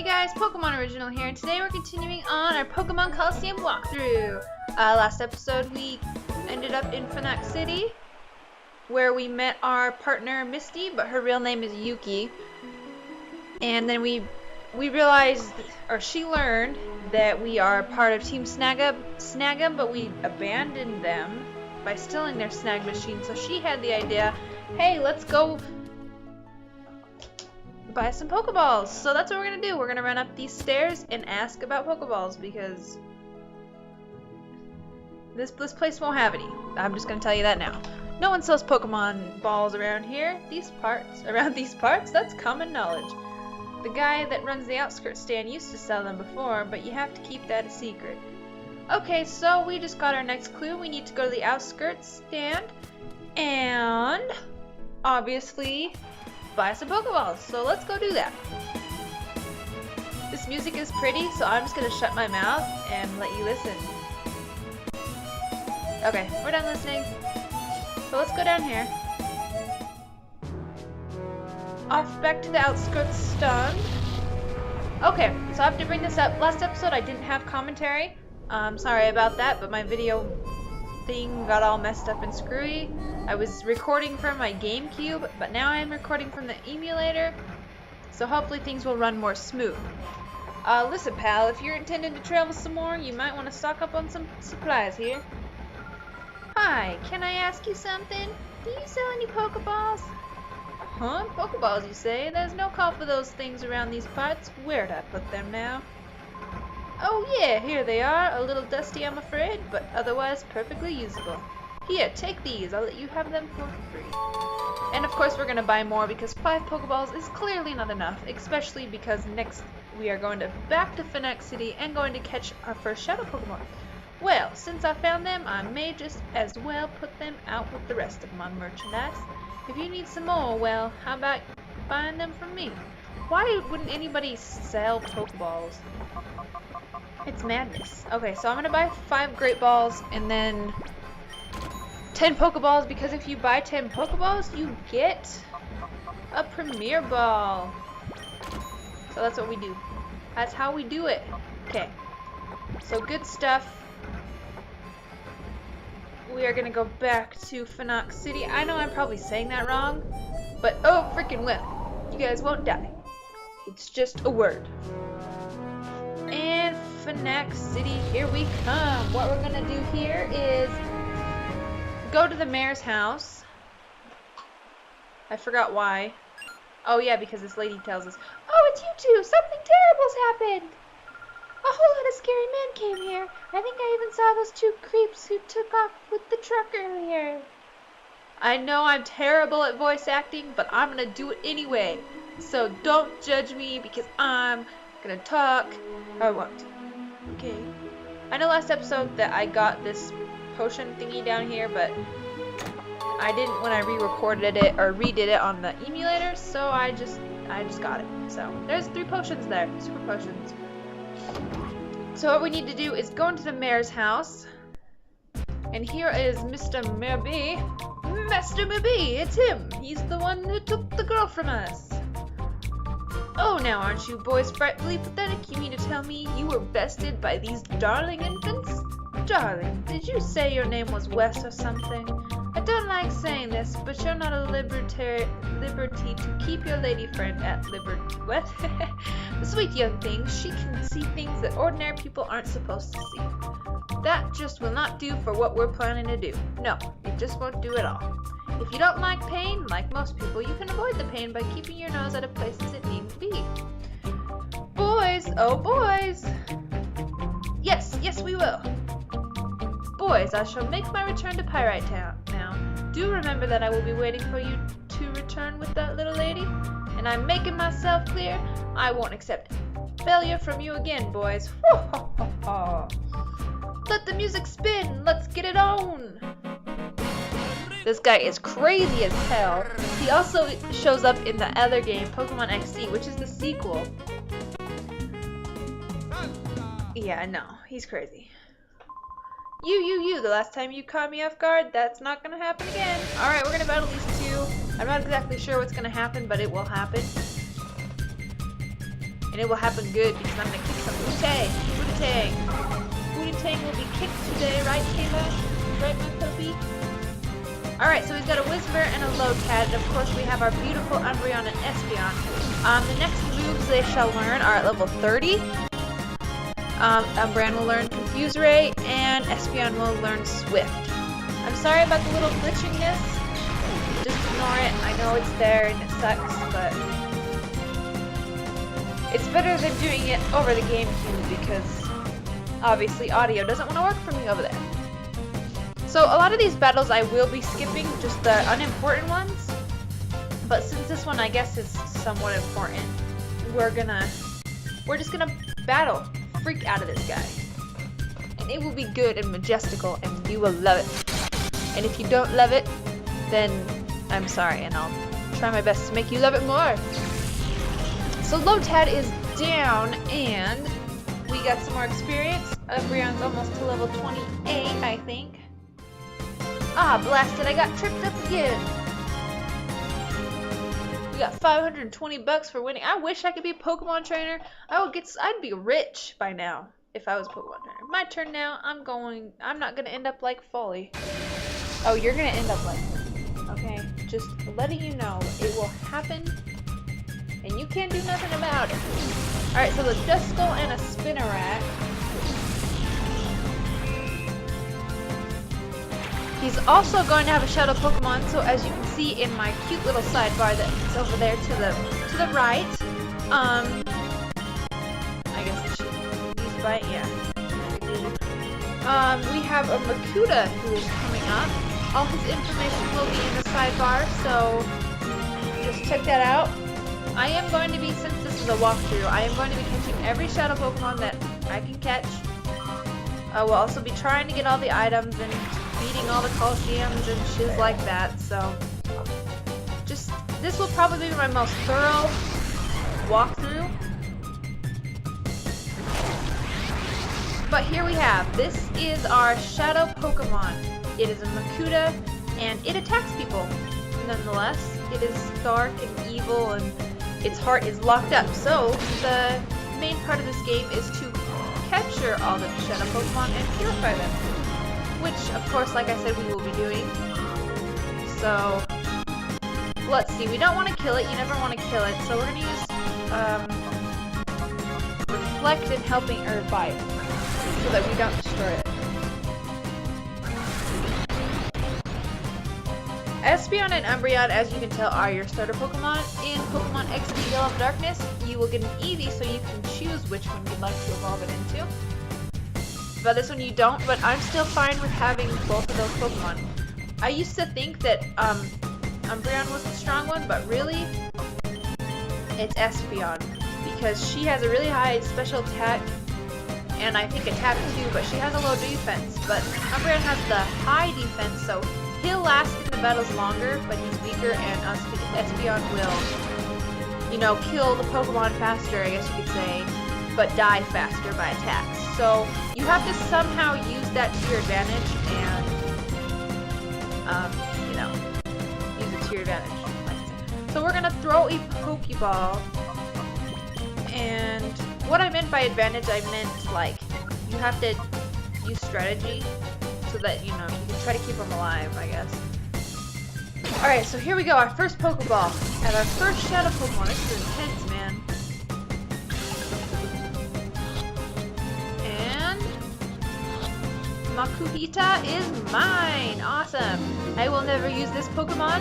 Hey guys, Pokemon Original here, and today we're continuing on our Pokemon Colosseum walkthrough. Last episode we ended up in Phoenix City, where we met our partner Misty, but her real name is Yuki. And then we realized, or she learned, that we are part of Team Snag'em, but we abandoned them by stealing their snag machine. So she had the idea, hey, let's go buy some Pokeballs. So that's what we're gonna do. We're gonna run up these stairs and ask about Pokeballs because this place won't have any. I'm just gonna tell you that now. No one sells Pokemon balls around here. Around these parts, that's common knowledge. The guy that runs the outskirts stand used to sell them before, but you have to keep that a secret. Okay, so we just got our next clue. We need to go to the outskirts stand and obviously buy some Pokeballs. So let's go do that. This music is pretty, so I'm just gonna shut my mouth and let you listen. Okay, we're done listening. So let's go down here. Off back to the outskirts stand. Okay, so I have to bring this up. Last episode I didn't have commentary. Sorry about that, but my video thing got all messed up and screwy. I was recording from my GameCube, but now I'm recording from the emulator, so hopefully things will run more smooth. Listen pal, if you're intending to travel some more, you might want to stock up on some supplies here. Hi, can I ask you something? Do you sell any Pokeballs? Huh? Pokeballs, you say? There's no call for those things around these parts. Where'd I put them now? Oh yeah, here they are. A little dusty, I'm afraid, but otherwise perfectly usable. Here, take these. I'll let you have them for free. And of course we're gonna buy more because 5 Pokeballs is clearly not enough, especially because next we are going back to Phoenix City and going to catch our first Shadow Pokemon. Well, since I found them, I may just as well put them out with the rest of my merchandise. If you need some more, well, how about buying them from me? Why wouldn't anybody sell Pokeballs? It's madness. Okay, so I'm gonna buy 5 Great Balls and then 10 Pokeballs, because if you buy 10 Pokeballs, you get a Premier Ball. So that's what we do. That's how we do it. Okay. So good stuff. We are gonna go back to Phoenix City. I know I'm probably saying that wrong, but oh freaking well. You guys won't die. It's just a word. And Phoenix City, here we come. What we're gonna do here is go to the mayor's house. I forgot why. Oh yeah, because this lady tells us, oh, it's you two, something terrible's happened. A whole lot of scary men came here. I think I even saw those 2 creeps who took off with the truck earlier. I know I'm terrible at voice acting, but I'm gonna do it anyway. So don't judge me because I'm gonna talk how I want to. Okay. I know last episode that I got this potion thingy down here, but I didn't when I re-recorded it or redid it on the emulator, so I just got it. So there's 3 potions there, super potions. So what we need to do is go into the mayor's house, and here is Mr. Mirby. Mr. Mirby, it's him. He's the one who took the girl from us. Oh, now aren't you boys frightfully pathetic? You mean to tell me you were bested by these darling infants? Darling, did you say your name was Wes or something? I don't like saying this, but you're not a liberty to keep your lady friend at liberty. What? The sweet young thing, she can see things that ordinary people aren't supposed to see. That just will not do for what we're planning to do. No, it just won't do at all. If you don't like pain, like most people, you can avoid the pain by keeping your nose out of places it needn't be. Boys, oh boys! Yes, we will. Boys, I shall make my return to Pyrite Town now. Do remember that I will be waiting for you to return with that little lady. And I'm making myself clear, I won't accept failure from you again, boys. Let the music spin, let's get it on! This guy is crazy as hell. He also shows up in the other game, Pokemon XD, which is the sequel. Yeah, no, he's crazy. You, the last time you caught me off guard, that's not gonna happen again. Alright, we're gonna battle these 2. I'm not exactly sure what's gonna happen, but it will happen. And it will happen good because I'm gonna kick some Booty. Booty-tang. Booty-tang will be kicked today, right, Kayla? Right, my puppy? Alright, so we've got a Whisper and a Lotad, and of course we have our beautiful Umbreon and Espeon. The next moves they shall learn are at level 30. Umbreon will learn Confuse Ray, and Espeon will learn Swift. I'm sorry about the little glitchiness. Just ignore it. I know it's there and it sucks, but it's better than doing it over the GameCube because obviously audio doesn't want to work for me over there. So a lot of these battles I will be skipping, just the unimportant ones. But since this one I guess is somewhat important, we're just gonna battle, freak out of this guy. And it will be good and majestical and you will love it. And if you don't love it, then I'm sorry and I'll try my best to make you love it more. So Lotad is down and we got some more experience. Umbreon's almost to level 28, I think. Ah, blasted, I got tripped up again. We got 520 bucks for winning. I wish I could be a Pokemon trainer. I'd be rich by now if I was a Pokemon trainer. My turn now. I'm not gonna end up like Folly. Oh, you're gonna end up like her. Okay, just letting you know it will happen and you can't do nothing about it. Alright, so the Duskull and a Spinarak. He's also going to have a Shadow Pokemon, so as you can see in my cute little sidebar that's over there to the right, I guess I should use by, yeah. We have a Makuta who is coming up. All his information will be in the sidebar, so just check that out. I am going to be, since this is a walkthrough, I am going to be catching every Shadow Pokemon that I can catch. I will also be trying to get all the items and beating all the Colosseums and shiz like that, so this will probably be my most thorough walkthrough. But here we have, this is our Shadow Pokemon. It is a Makuta and it attacks people. Nonetheless, it is dark and evil and its heart is locked up. So the main part of this game is to capture all the Shadow Pokemon and purify them. Which, of course, like I said, we will be doing. So, let's see. We don't want to kill it. You never want to kill it. So we're going to use Reflect and Helping Bite so that we don't destroy it. Espeon and Umbreon, as you can tell, are your starter Pokemon. In Pokemon XD Veil of Darkness, you will get an Eevee, so you can choose which one you'd like to evolve it into. But this one you don't, but I'm still fine with having both of those Pokemon. I used to think that Umbreon was the strong one, but really, it's Espeon. Because she has a really high special attack, and I think attack too, but she has a low defense. But Umbreon has the high defense, so he'll last in the battles longer, but he's weaker, and Espeon will, you know, kill the Pokemon faster, I guess you could say, but die faster by attacks. So you have to somehow use that to your advantage and, you know, use it to your advantage. Like I said. So we're gonna throw a Pokeball, and what I meant by advantage, I meant like you have to use strategy so that, you know, you can try to keep them alive, I guess. Alright, so here we go, our first Pokeball and our first Shadow Pokemon. This is intense, man. Makuhita is mine! Awesome! I will never use this Pokemon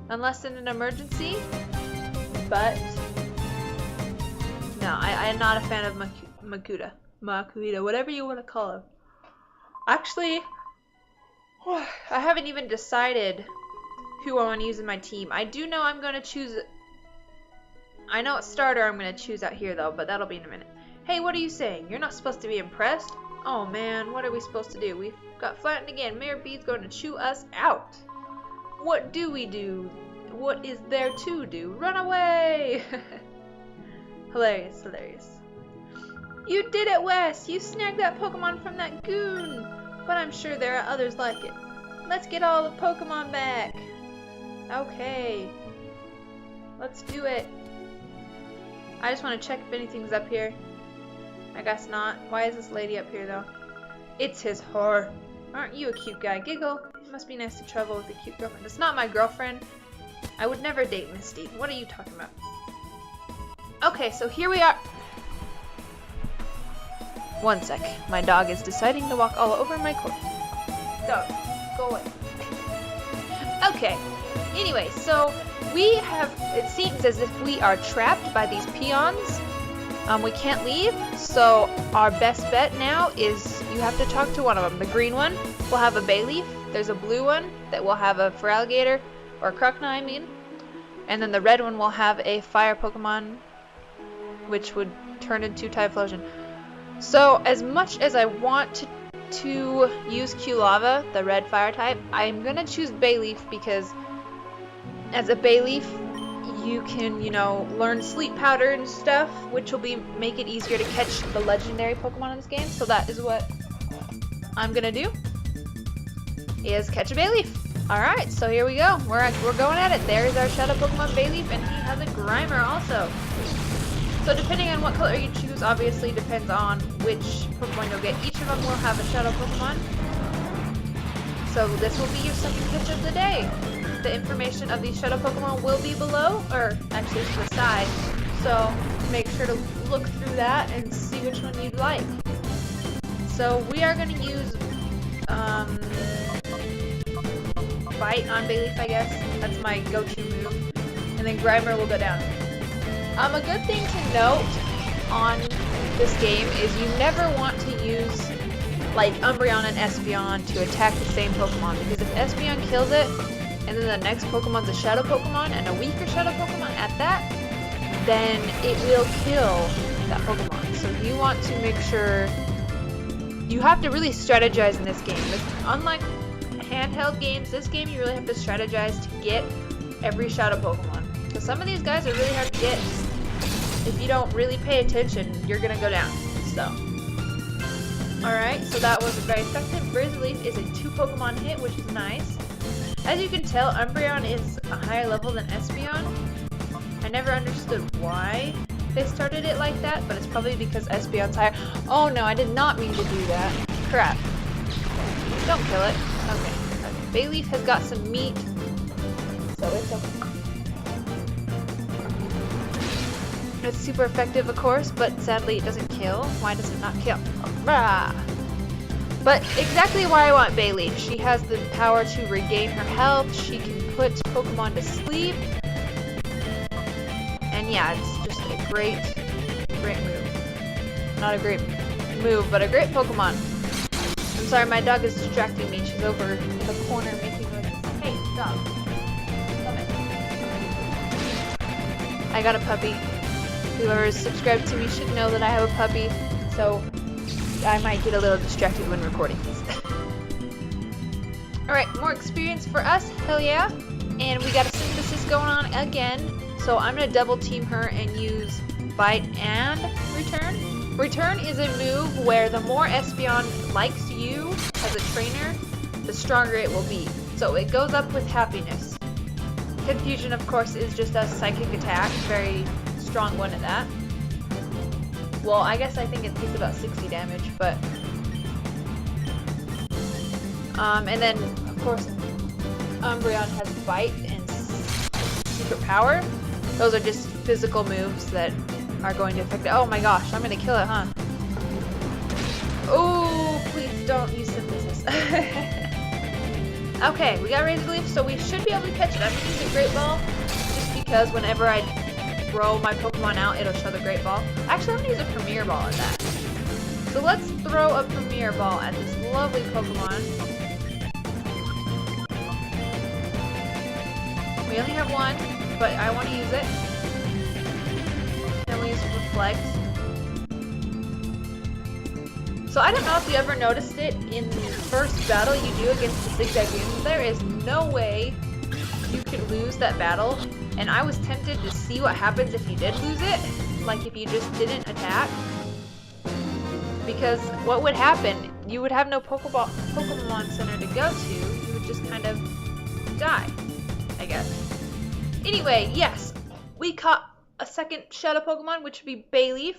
unless in an emergency, but no, I am not a fan of Makuhita, whatever you want to call him. Actually, I haven't even decided who I want to use in my team. I do know I'm going to choose, I know what starter I'm going to choose out here though, but that'll be in a minute. Hey, what are you saying? You're not supposed to be impressed? Oh man, what are we supposed to do? We got flattened again. Mayor B's going to chew us out. What do we do? What is there to do? Run away! Hilarious, hilarious. You did it, Wes! You snagged that Pokemon from that goon! But I'm sure there are others like it. Let's get all the Pokemon back! Okay. Let's do it. I just want to check if anything's up here. I guess not. Why is this lady up here though? It's his whore. Aren't you a cute guy? Giggle. It must be nice to travel with a cute girlfriend. It's not my girlfriend. I would never date Misty. What are you talking about? Okay, so here we are. One sec. My dog is deciding to walk all over my court. Dog, go away. Okay. Anyway, so we have, it seems as if we are trapped by these peons. We can't leave, so our best bet now is you have to talk to one of them. The green one will have a Bayleef. There's a blue one that will have a Feraligatr, or Croconaw, I mean. And then the red one will have a fire Pokemon, which would turn into Typhlosion. So as much as I want to use Quilava, the red fire type, I'm gonna choose Bayleef because as a Bayleef, you can, you know, learn Sleep Powder and stuff, which will make it easier to catch the legendary Pokemon in this game. So that is what I'm gonna do, is catch a Bayleef. Alright, so here we go. We're going at it. There's our Shadow Pokemon Bayleef, and he has a Grimer also. So depending on what color you choose, obviously depends on which Pokemon you'll get. Each of them will have a Shadow Pokemon. So this will be your second catch of the day. The information of these Shadow Pokemon will be below, or actually to the side. So make sure to look through that and see which one you'd like. So we are going to use Bite on Bayleef, I guess. That's my go-to move. And then Grimer will go down. A good thing to note on this game is you never want to use like Umbreon and Espeon to attack the same Pokemon, because if Espeon kills it and then the next Pokemon's a Shadow Pokemon and a weaker Shadow Pokemon at that, then it will kill that Pokemon. So you want to make sure you have to really strategize in this game. Unlike handheld games, this game you really have to strategize to get every Shadow Pokemon. Because some of these guys are really hard to get. If you don't really pay attention, you're gonna go down. So, alright, so that was very effective. Bayleef is a 2 Pokemon hit, which is nice. As you can tell, Umbreon is a higher level than Espeon. I never understood why they started it like that, but it's probably because Espeon's higher. Oh no, I did not mean to do that. Crap. Don't kill it. Okay. Bayleef has got some meat, so it's okay. It's super effective, of course, but sadly it doesn't kill. Why does it not kill? Ah. But exactly why I want Bayleef. She has the power to regain her health. She can put Pokemon to sleep. And yeah, it's just a great move. Not a great move, but a great Pokemon. I'm sorry, my dog is distracting me. She's over in the corner making noises. Hey, dog. Come in. I got a puppy. Whoever is subscribed to me should know that I have a puppy, so I might get a little distracted when recording this. Alright, more experience for us, hell yeah. And we got a synthesis going on again, so I'm going to double team her and use Bite and Return. Return is a move where the more Espeon likes you as a trainer, the stronger it will be. So it goes up with happiness. Confusion, of course, is just a psychic attack, very strong one at that. Well, I guess I think it takes about 60 damage, but and then of course Umbreon has Bite and Secret Power. Those are just physical moves that are going to affect it. Oh my gosh, I'm gonna kill it, huh? Oh, please don't use Synthesis. Okay, we got Razor Leaf, so we should be able to catch it. I'm gonna use a Great Ball just because whenever I throw my Pokemon out, it'll show the Great Ball. Actually, I'm gonna use a Premier Ball at that. So let's throw a Premier Ball at this lovely Pokemon. We only have one, but I want to use it. Then we use Reflect. So I don't know if you ever noticed it in the first battle you do against the Zigzag Goons. There is no way you could lose that battle. And I was tempted to see what happens if you did lose it. Like if you just didn't attack. Because what would happen, you would have no Pokemon Center to go to. You would just kind of die, I guess. Anyway, yes, we caught a second shadow Pokemon, which would be Bayleef.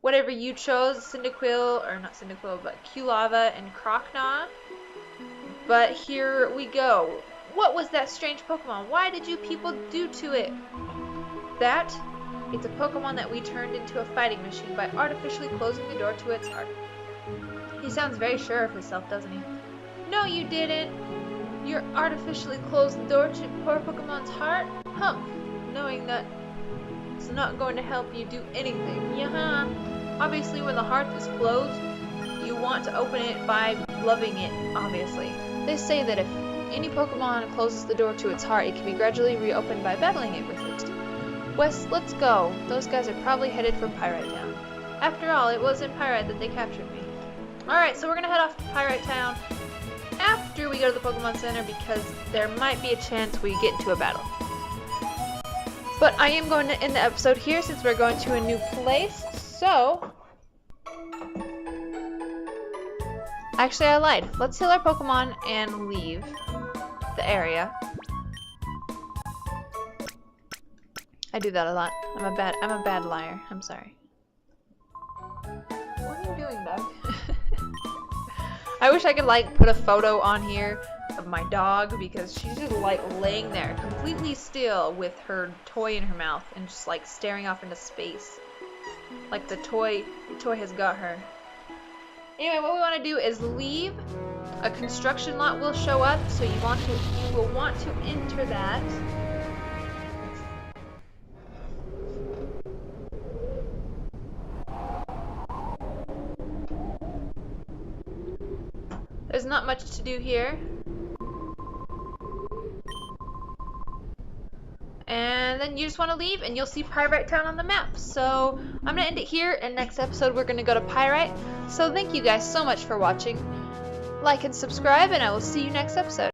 Whatever you chose, Cyndaquil, or not Cyndaquil, but Quilava and Croconaw. But here we go. What was that strange Pokemon? Why did you people do to it? That? It's a Pokemon that we turned into a fighting machine by artificially closing the door to its heart. He sounds very sure of himself, doesn't he? No, you didn't. You artificially closed the door to poor Pokemon's heart? Humph. Knowing that it's not going to help you do anything. Yeah. Obviously, when the heart is closed, you want to open it by loving it, obviously. They say that if any Pokemon closes the door to its heart, it can be gradually reopened by battling it with it. Wes, let's go. Those guys are probably headed for Pyrite Town. After all, it was in Pyrite that they captured me. Alright, so we're going to head off to Pyrite Town after we go to the Pokemon Center because there might be a chance we get into a battle. But I am going to end the episode here since we're going to a new place. So, actually I lied. Let's heal our Pokemon and leave the area. I do that a lot. I'm a bad liar. I'm sorry. What are you doing, Doug? I wish I could like put a photo on here of my dog because she's just like laying there completely still with her toy in her mouth and just like staring off into space. Like the toy has got her. Anyway, what we want to do is leave. A construction lot will show up, so you will want to enter that. There's not much to do here. And then you just want to leave and you'll see Pyrite Town on the map. So I'm going to end it here, and next episode we're going to go to Pyrite. So thank you guys so much for watching. Like and subscribe, and I will see you next episode.